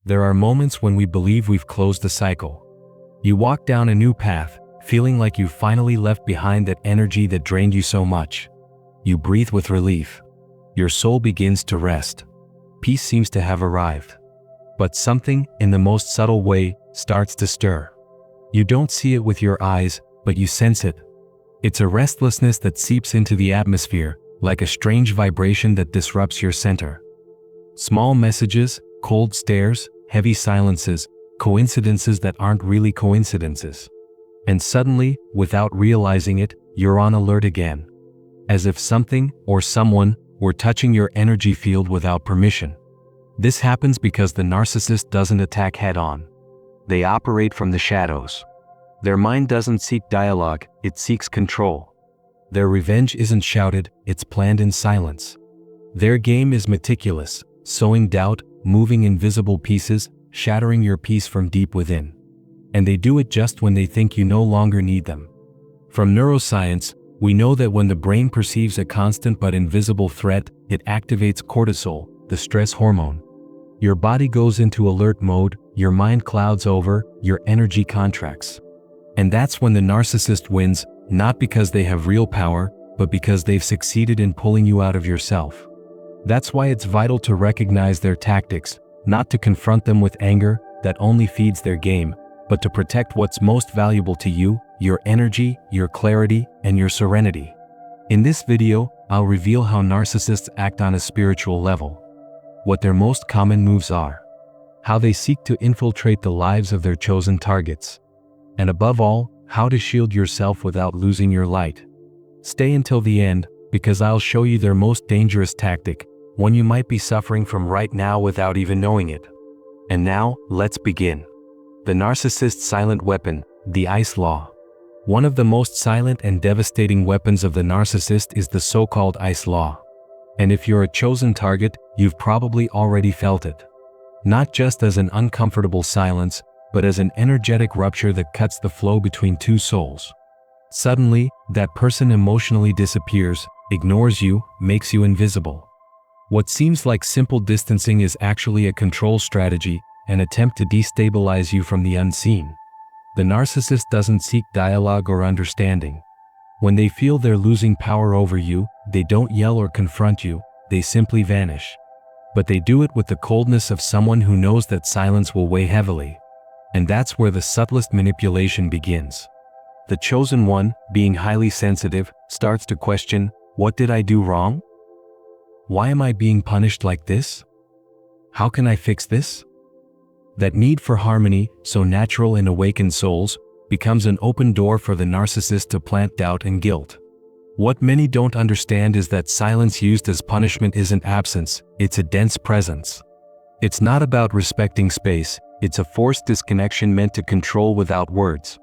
There are moments when we believe we've closed the cycle. You walk down a new path, feeling like you've finally left behind that energy that drained you so much. You breathe with relief. Your soul begins to rest. Peace seems to have arrived. But something, in the most subtle way, starts to stir. You don't see it with your eyes, but you sense it. It's a restlessness that seeps into the atmosphere, like a strange vibration that disrupts your center. Small messages, cold stares, heavy silences, coincidences that aren't really coincidences. And suddenly, without realizing it, you're on alert again. As if something, or someone, were touching your energy field without permission. This happens because the narcissist doesn't attack head-on. They operate from the shadows. Their mind doesn't seek dialogue, it seeks control. Their revenge isn't shouted, it's planned in silence. Their game is meticulous, sowing doubt, moving invisible pieces, shattering your peace from deep within. And they do it just when they think you no longer need them. From neuroscience, we know that when the brain perceives a constant but invisible threat, it activates cortisol, the stress hormone. Your body goes into alert mode, your mind clouds over, your energy contracts. And that's when the narcissist wins, not because they have real power, but because they've succeeded in pulling you out of yourself. That's why it's vital to recognize their tactics, not to confront them with anger that only feeds their game, but to protect what's most valuable to you, your energy, your clarity, and your serenity. In this video, I'll reveal how narcissists act on a spiritual level, what their most common moves are, how they seek to infiltrate the lives of their chosen targets, and above all, how to shield yourself without losing your light. Stay until the end, because I'll show you their most dangerous tactic, one you might be suffering from right now without even knowing it. And now, let's begin. The narcissist's silent weapon, the ICE law. One of the most silent and devastating weapons of the narcissist is the so-called ICE law. And if you're a chosen target, you've probably already felt it. Not just as an uncomfortable silence, but as an energetic rupture that cuts the flow between two souls. Suddenly, that person emotionally disappears, ignores you, makes you invisible. What seems like simple distancing is actually a control strategy, an attempt to destabilize you from the unseen. The narcissist doesn't seek dialogue or understanding. When they feel they're losing power over you, they don't yell or confront you, they simply vanish. But they do it with the coldness of someone who knows that silence will weigh heavily. And that's where the subtlest manipulation begins. The chosen one, being highly sensitive, starts to question, what did I do wrong? Why am I being punished like this? How can I fix this? That need for harmony, so natural in awakened souls, becomes an open door for the narcissist to plant doubt and guilt. What many don't understand is that silence used as punishment isn't absence, it's a dense presence. It's not about respecting space, it's a forced disconnection meant to control without words.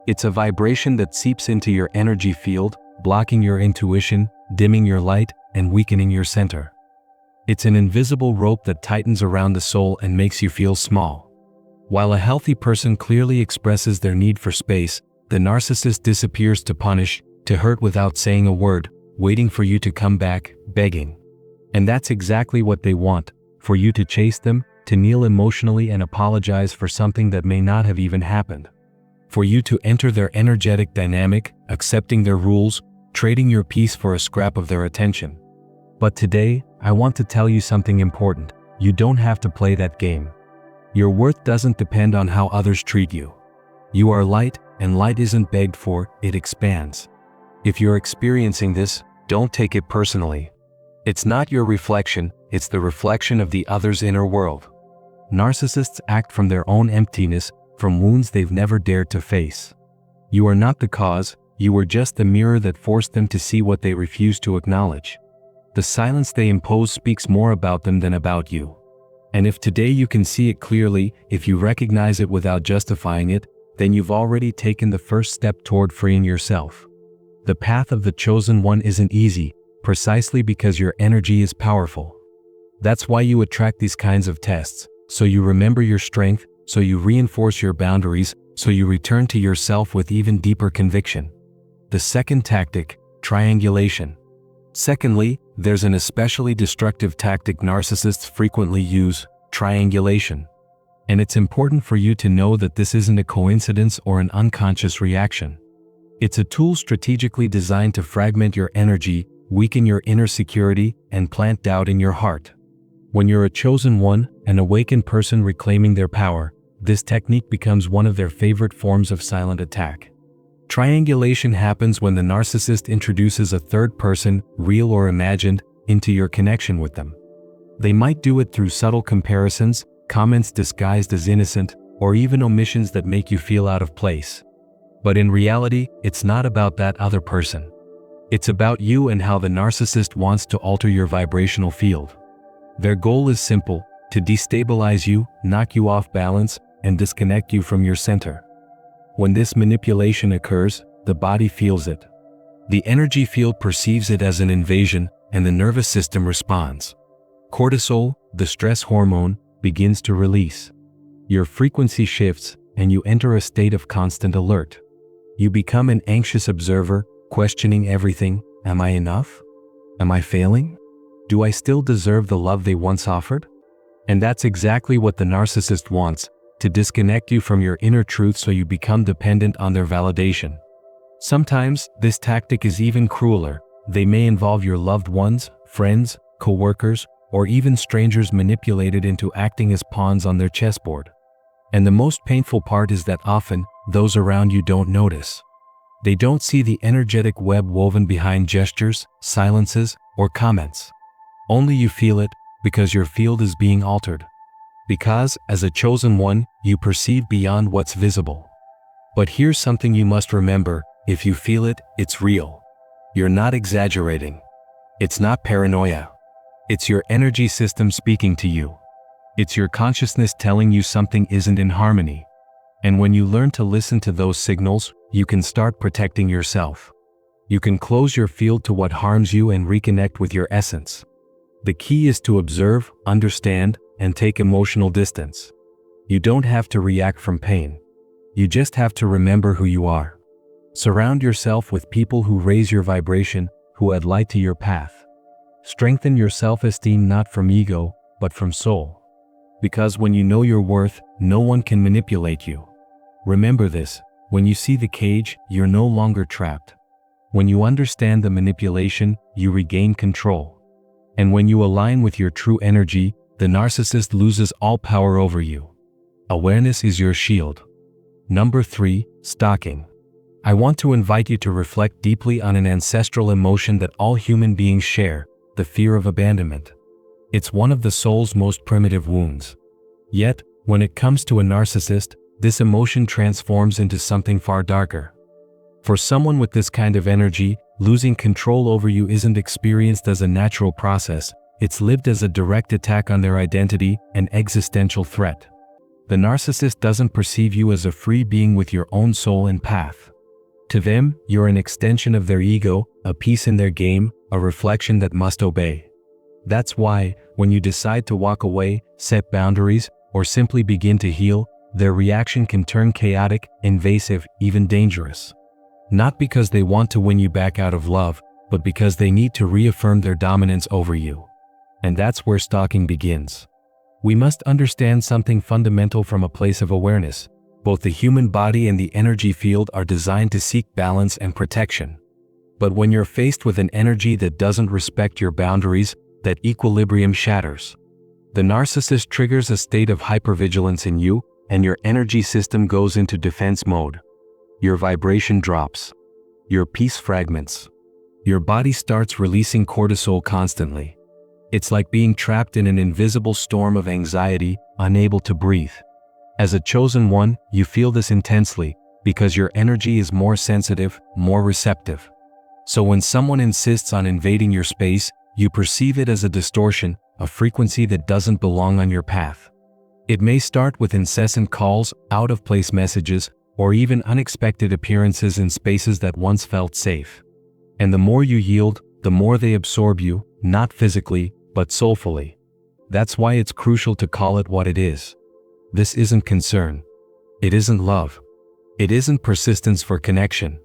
It's a vibration that seeps into your energy field, blocking your intuition, dimming your light, and weakening your center. It's an invisible rope that tightens around the soul and makes you feel small. While a healthy person clearly expresses their need for space, the narcissist disappears to punish, to hurt without saying a word, waiting for you to come back, begging. And that's exactly what they want, for you to chase them, to kneel emotionally and apologize for something that may not have even happened. For you to enter their energetic dynamic, accepting their rules, trading your peace for a scrap of their attention. But today, I want to tell you something important. You don't have to play that game. Your worth doesn't depend on how others treat you. You are light, and light isn't begged for, it expands. If you're experiencing this, don't take it personally. It's not your reflection, it's the reflection of the other's inner world. Narcissists act from their own emptiness, from wounds they've never dared to face. You are not the cause, you were just the mirror that forced them to see what they refused to acknowledge. The silence they impose speaks more about them than about you. And if today you can see it clearly, if you recognize it without justifying it, then you've already taken the first step toward freeing yourself. The path of the chosen one isn't easy, precisely because your energy is powerful. That's why you attract these kinds of tests, so you remember your strength, so you reinforce your boundaries, so you return to yourself with even deeper conviction. The second tactic, triangulation. Secondly, there's an especially destructive tactic narcissists frequently use, triangulation. And it's important for you to know that this isn't a coincidence or an unconscious reaction. It's a tool strategically designed to fragment your energy, weaken your inner security, and plant doubt in your heart. When you're a chosen one, an awakened person reclaiming their power, this technique becomes one of their favorite forms of silent attack. Triangulation happens when the narcissist introduces a third person, real or imagined, into your connection with them. They might do it through subtle comparisons, comments disguised as innocent, or even omissions that make you feel out of place. But in reality, it's not about that other person. It's about you and how the narcissist wants to alter your vibrational field. Their goal is simple: to destabilize you, knock you off balance, and disconnect you from your center. When this manipulation occurs, the body feels it. The energy field perceives it as an invasion, and the nervous system responds. Cortisol, the stress hormone, begins to release. Your frequency shifts, and you enter a state of constant alert. You become an anxious observer, questioning everything. Am I enough? Am I failing? Do I still deserve the love they once offered? And that's exactly what the narcissist wants, to disconnect you from your inner truth so you become dependent on their validation. Sometimes, this tactic is even crueler. They may involve your loved ones, friends, co-workers, or even strangers manipulated into acting as pawns on their chessboard. And the most painful part is that often, those around you don't notice. They don't see the energetic web woven behind gestures, silences, or comments. Only you feel it, because your field is being altered. Because, as a chosen one, you perceive beyond what's visible. But here's something you must remember: if you feel it, it's real. You're not exaggerating. It's not paranoia. It's your energy system speaking to you. It's your consciousness telling you something isn't in harmony. And when you learn to listen to those signals, you can start protecting yourself. You can close your field to what harms you and reconnect with your essence. The key is to observe, understand, and take emotional distance. You don't have to react from pain. You just have to remember who you are. Surround yourself with people who raise your vibration, who add light to your path. Strengthen your self-esteem not from ego, but from soul. Because when you know your worth, no one can manipulate you. Remember this: when you see the cage, you're no longer trapped. When you understand the manipulation, you regain control. And when you align with your true energy, the narcissist loses all power over you. Awareness is your shield. Number 3, stalking. I want to invite you to reflect deeply on an ancestral emotion that all human beings share: the fear of abandonment. It's one of the soul's most primitive wounds. Yet, when it comes to a narcissist, this emotion transforms into something far darker. For someone with this kind of energy, losing control over you isn't experienced as a natural process, it's lived as a direct attack on their identity, an existential threat. The narcissist doesn't perceive you as a free being with your own soul and path. To them, you're an extension of their ego, a piece in their game, a reflection that must obey. That's why, when you decide to walk away, set boundaries, or simply begin to heal, their reaction can turn chaotic, invasive, even dangerous. Not because they want to win you back out of love, but because they need to reaffirm their dominance over you. And that's where stalking begins. We must understand something fundamental from a place of awareness. Both the human body and the energy field are designed to seek balance and protection. But when you're faced with an energy that doesn't respect your boundaries, that equilibrium shatters. The narcissist triggers a state of hypervigilance in you, and your energy system goes into defense mode. Your vibration drops. Your peace fragments. Your body starts releasing cortisol constantly. It's like being trapped in an invisible storm of anxiety, unable to breathe. As a chosen one, you feel this intensely, because your energy is more sensitive, more receptive. So when someone insists on invading your space, you perceive it as a distortion, a frequency that doesn't belong on your path. It may start with incessant calls, out-of-place messages, or even unexpected appearances in spaces that once felt safe. And the more you yield, the more they absorb you, not physically, but soulfully. That's why it's crucial to call it what it is. This isn't concern. It isn't love. It isn't persistence for connection.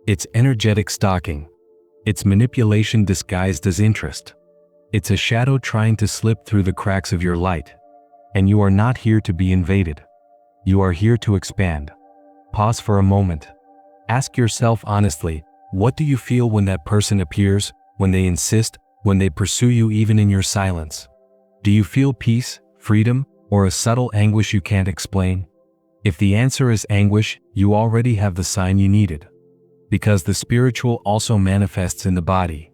It's energetic stalking. It's manipulation disguised as interest. It's a shadow trying to slip through the cracks of your light. And you are not here to be invaded. You are here to expand. Pause for a moment. Ask yourself honestly, what do you feel when that person appears, when they insist, when they pursue you even in your silence? Do you feel peace, freedom, or a subtle anguish you can't explain? If the answer is anguish, you already have the sign you needed. Because the spiritual also manifests in the body.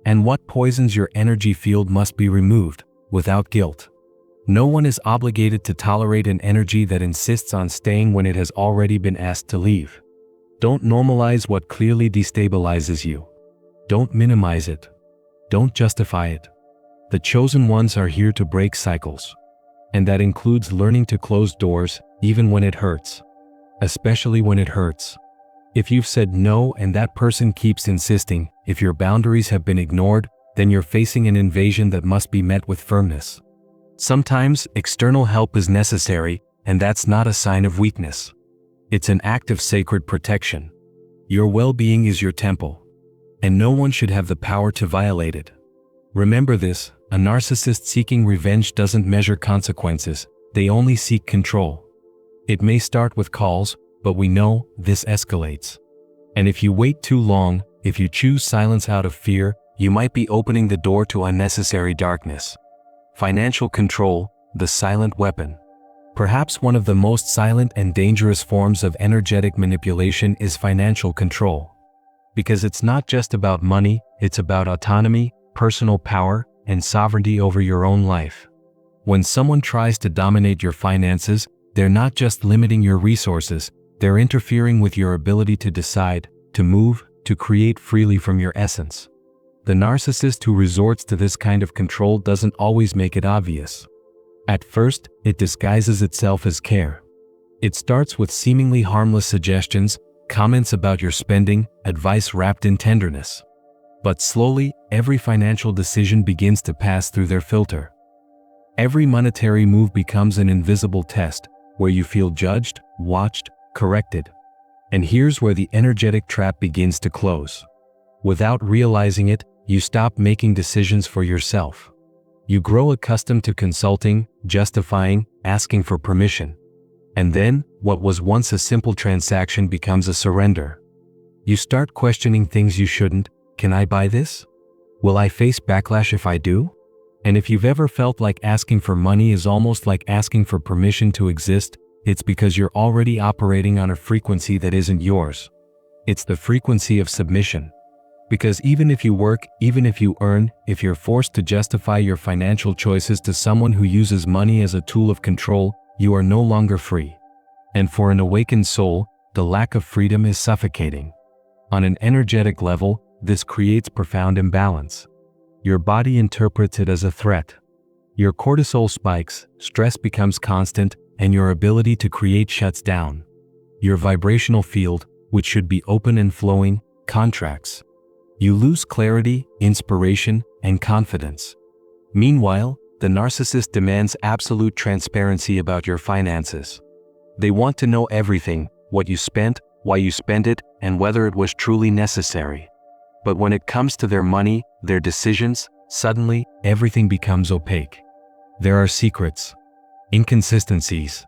And what poisons your energy field must be removed, without guilt. No one is obligated to tolerate an energy that insists on staying when it has already been asked to leave. Don't normalize what clearly destabilizes you. Don't minimize it. Don't justify it. The chosen ones are here to break cycles. And that includes learning to close doors, even when it hurts. Especially when it hurts. If you've said no and that person keeps insisting, if your boundaries have been ignored, then you're facing an invasion that must be met with firmness. Sometimes, external help is necessary, and that's not a sign of weakness. It's an act of sacred protection. Your well-being is your temple, and no one should have the power to violate it. Remember this, a narcissist seeking revenge doesn't measure consequences, they only seek control. It may start with calls, but we know this escalates. And if you wait too long, if you choose silence out of fear, you might be opening the door to unnecessary darkness. Financial control, the silent weapon. Perhaps one of the most silent and dangerous forms of energetic manipulation is financial control. Because it's not just about money, it's about autonomy, personal power, and sovereignty over your own life. When someone tries to dominate your finances, they're not just limiting your resources, they're interfering with your ability to decide, to move, to create freely from your essence. The narcissist who resorts to this kind of control doesn't always make it obvious. At first, it disguises itself as care. It starts with seemingly harmless suggestions, comments about your spending, advice wrapped in tenderness. But slowly, every financial decision begins to pass through their filter. Every monetary move becomes an invisible test, where you feel judged, watched, corrected. And here's where the energetic trap begins to close. Without realizing it, you stop making decisions for yourself. You grow accustomed to consulting, justifying, asking for permission. And then, what was once a simple transaction becomes a surrender. You start questioning things you shouldn't. Can I buy this? Will I face backlash if I do? And if you've ever felt like asking for money is almost like asking for permission to exist, it's because you're already operating on a frequency that isn't yours. It's the frequency of submission. Because even if you work, even if you earn, if you're forced to justify your financial choices to someone who uses money as a tool of control, you are no longer free. And for an awakened soul, the lack of freedom is suffocating. On an energetic level, this creates profound imbalance. Your body interprets it as a threat. Your cortisol spikes, stress becomes constant, and your ability to create shuts down. Your vibrational field, which should be open and flowing, contracts. You lose clarity, inspiration, and confidence. Meanwhile, the narcissist demands absolute transparency about your finances. They want to know everything, what you spent, why you spent it, and whether it was truly necessary. But when it comes to their money, their decisions, suddenly, everything becomes opaque. There are secrets, inconsistencies.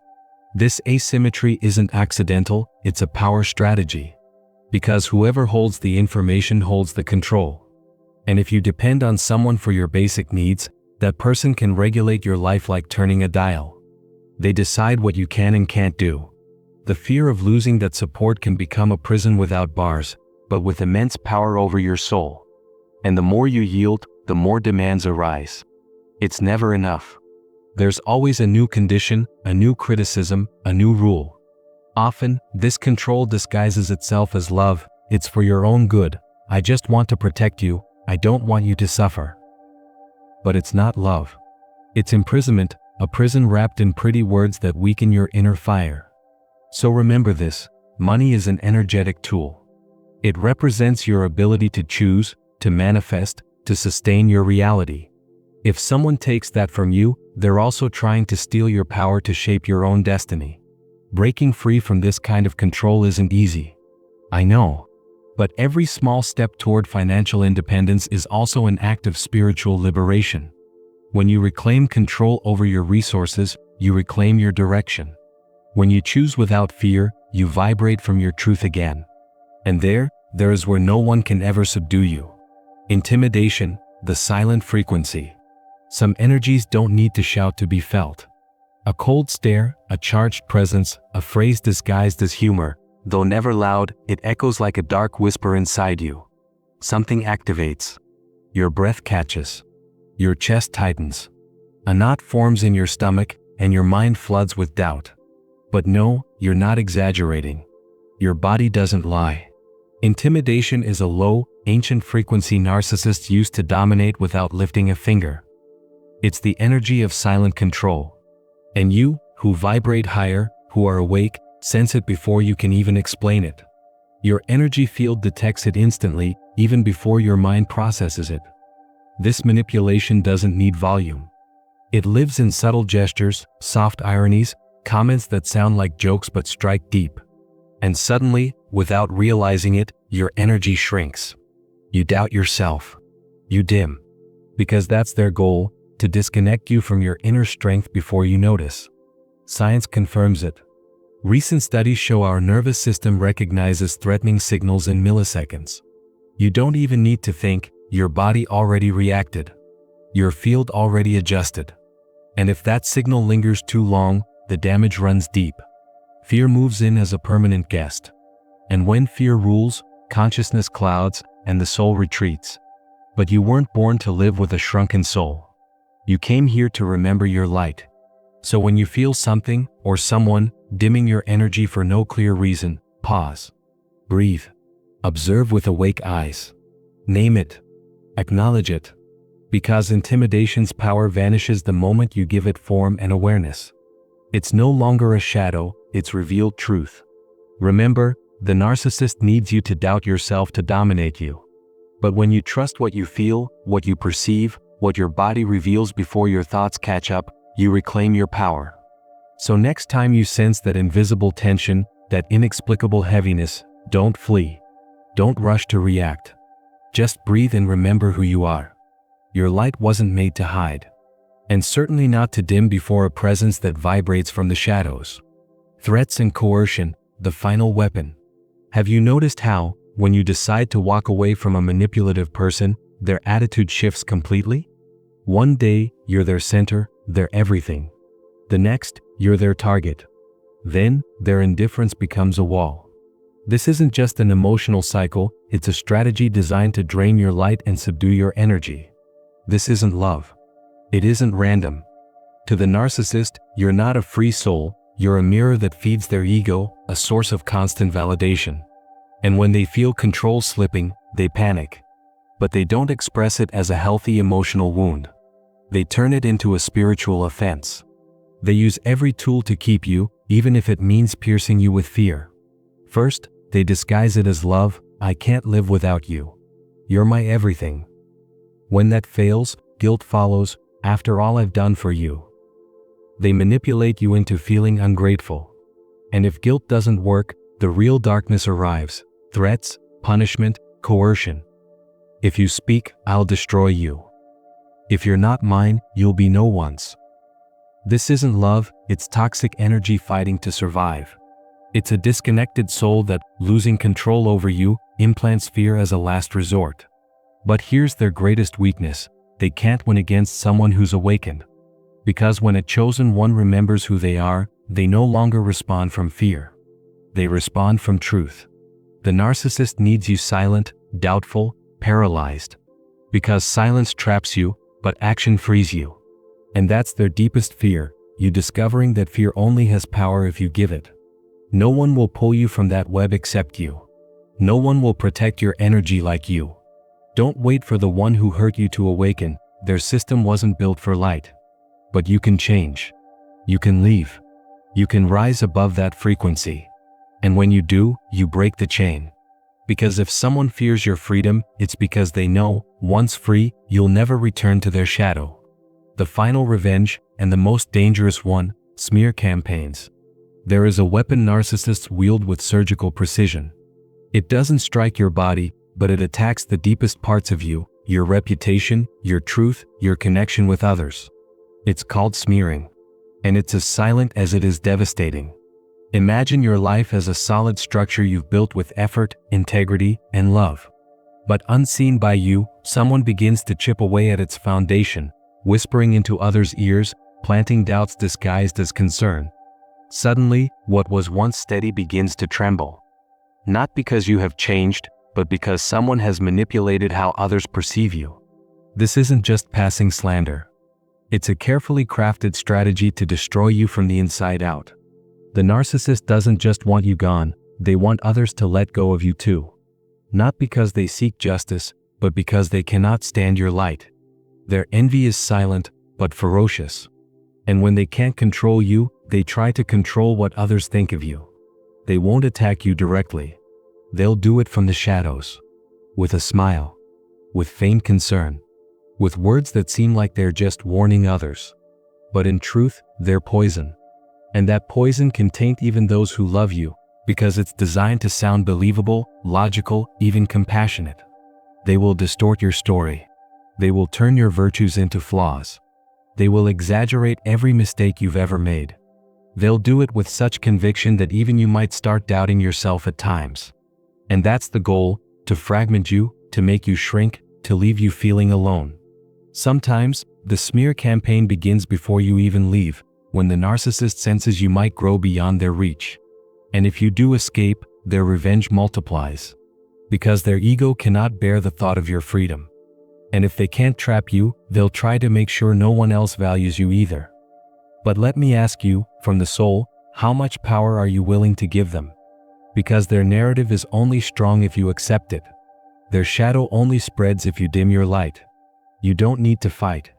This asymmetry isn't accidental, it's a power strategy. Because whoever holds the information holds the control. And if you depend on someone for your basic needs, that person can regulate your life like turning a dial. They decide what you can and can't do. The fear of losing that support can become a prison without bars, but with immense power over your soul. And the more you yield, the more demands arise. It's never enough. There's always a new condition, a new criticism, a new rule. Often, this control disguises itself as love. It's for your own good. I just want to protect you. I don't want you to suffer. But it's not love. It's imprisonment, a prison wrapped in pretty words that weaken your inner fire. So remember this, money is an energetic tool. It represents your ability to choose, to manifest, to sustain your reality. If someone takes that from you, they're also trying to steal your power to shape your own destiny. Breaking free from this kind of control isn't easy. I know. But every small step toward financial independence is also an act of spiritual liberation. When you reclaim control over your resources, you reclaim your direction. When you choose without fear, you vibrate from your truth again. And there is where no one can ever subdue you. Intimidation, the silent frequency. Some energies don't need to shout to be felt. A cold stare, a charged presence, a phrase disguised as humor, though never loud, it echoes like a dark whisper inside you. Something activates. Your breath catches. Your chest tightens. A knot forms in your stomach, and your mind floods with doubt. But no, you're not exaggerating. Your body doesn't lie. Intimidation is a low, ancient frequency narcissists use to dominate without lifting a finger. It's the energy of silent control. And you, who vibrate higher, who are awake, sense it before you can even explain it. Your energy field detects it instantly, even before your mind processes it. This manipulation doesn't need volume. It lives in subtle gestures, soft ironies, comments that sound like jokes but strike deep. And suddenly, without realizing it, your energy shrinks. You doubt yourself. You dim. Because that's their goal, to disconnect you from your inner strength before you notice. Science confirms it. Recent studies show our nervous system recognizes threatening signals in milliseconds. You don't even need to think, your body already reacted. Your field already adjusted. And if that signal lingers too long, the damage runs deep. Fear moves in as a permanent guest. And when fear rules, consciousness clouds, and the soul retreats. But you weren't born to live with a shrunken soul. You came here to remember your light. So when you feel something, or someone, dimming your energy for no clear reason, pause. Breathe. Observe with awake eyes. Name it. Acknowledge it. Because intimidation's power vanishes the moment you give it form and awareness. It's no longer a shadow, it's revealed truth. Remember, the narcissist needs you to doubt yourself to dominate you. But when you trust what you feel, what you perceive, what your body reveals before your thoughts catch up, you reclaim your power. So next time you sense that invisible tension, that inexplicable heaviness, don't flee. Don't rush to react. Just breathe and remember who you are. Your light wasn't made to hide. And certainly not to dim before a presence that vibrates from the shadows. Threats and coercion, the final weapon. Have you noticed how, when you decide to walk away from a manipulative person, their attitude shifts completely? One day, you're their center, their everything. The next, you're their target. Then, their indifference becomes a wall. This isn't just an emotional cycle, it's a strategy designed to drain your light and subdue your energy. This isn't love. It isn't random. To the narcissist, you're not a free soul, you're a mirror that feeds their ego, a source of constant validation. And when they feel control slipping, they panic. But they don't express it as a healthy emotional wound. They turn it into a spiritual offense. They use every tool to keep you, even if it means piercing you with fear. First, they disguise it as love. I can't live without you. You're my everything. When that fails, guilt follows. After all I've done for you. They manipulate you into feeling ungrateful. And if guilt doesn't work, the real darkness arrives. Threats, punishment, coercion. If you speak, I'll destroy you. If you're not mine, you'll be no one's. This isn't love, it's toxic energy fighting to survive. It's a disconnected soul that, losing control over you, implants fear as a last resort. But here's their greatest weakness. They can't win against someone who's awakened. Because when a chosen one remembers who they are, they no longer respond from fear. They respond from truth. The narcissist needs you silent, doubtful, paralyzed. Because silence traps you, but action frees you. And that's their deepest fear, you discovering that fear only has power if you give it. No one will pull you from that web except you. No one will protect your energy like you. Don't wait for the one who hurt you to awaken, their system wasn't built for light. But you can change. You can leave. You can rise above that frequency. And when you do, you break the chain. Because if someone fears your freedom, it's because they know, once free, you'll never return to their shadow. The final revenge, and the most dangerous one, smear campaigns. There is a weapon narcissists wield with surgical precision. It doesn't strike your body, but it attacks the deepest parts of you, your reputation, your truth, your connection with others. It's called smearing. And it's as silent as it is devastating. Imagine your life as a solid structure you've built with effort, integrity, and love. But unseen by you, someone begins to chip away at its foundation, whispering into others' ears, planting doubts disguised as concern. Suddenly, what was once steady begins to tremble. Not because you have changed, but because someone has manipulated how others perceive you. This isn't just passing slander. It's a carefully crafted strategy to destroy you from the inside out. The narcissist doesn't just want you gone, they want others to let go of you too. Not because they seek justice, but because they cannot stand your light. Their envy is silent, but ferocious. And when they can't control you, they try to control what others think of you. They won't attack you directly. They'll do it from the shadows. With a smile. With feigned concern. With words that seem like they're just warning others. But in truth, they're poison. And that poison can taint even those who love you, because it's designed to sound believable, logical, even compassionate. They will distort your story. They will turn your virtues into flaws. They will exaggerate every mistake you've ever made. They'll do it with such conviction that even you might start doubting yourself at times. And that's the goal, to fragment you, to make you shrink, to leave you feeling alone. Sometimes, the smear campaign begins before you even leave, when the narcissist senses you might grow beyond their reach. And if you do escape, their revenge multiplies. Because their ego cannot bear the thought of your freedom. And if they can't trap you, they'll try to make sure no one else values you either. But let me ask you, from the soul, how much power are you willing to give them? Because their narrative is only strong if you accept it. Their shadow only spreads if you dim your light. You don't need to fight.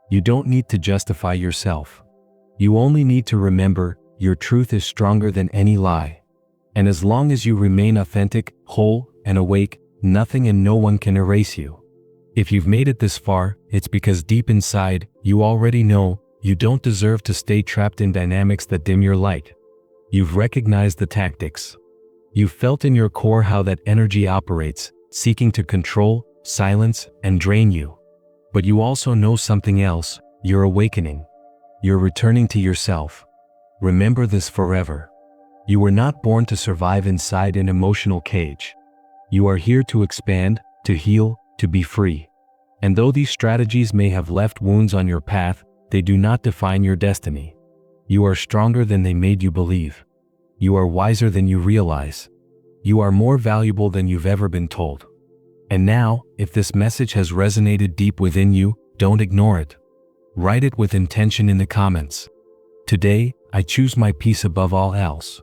You don't need to justify yourself. You only need to remember, your truth is stronger than any lie. And as long as you remain authentic, whole, and awake, nothing and no one can erase you. If you've made it this far, it's because deep inside, you already know, you don't deserve to stay trapped in dynamics that dim your light. You've recognized the tactics. You've felt in your core how that energy operates, seeking to control, silence, and drain you. But you also know something else, you're awakening. You're returning to yourself. Remember this forever. You were not born to survive inside an emotional cage. You are here to expand, to heal, to be free. And though these strategies may have left wounds on your path, they do not define your destiny. You are stronger than they made you believe. You are wiser than you realize. You are more valuable than you've ever been told. And now, if this message has resonated deep within you, don't ignore it. Write it with intention in the comments. Today, I choose my peace above all else.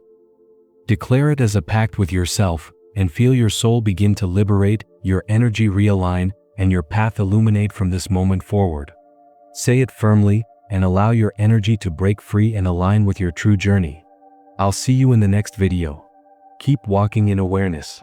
Declare it as a pact with yourself, and feel your soul begin to liberate, your energy realign, and your path illuminate from this moment forward. Say it firmly, and allow your energy to break free and align with your true journey. I'll see you in the next video. Keep walking in awareness.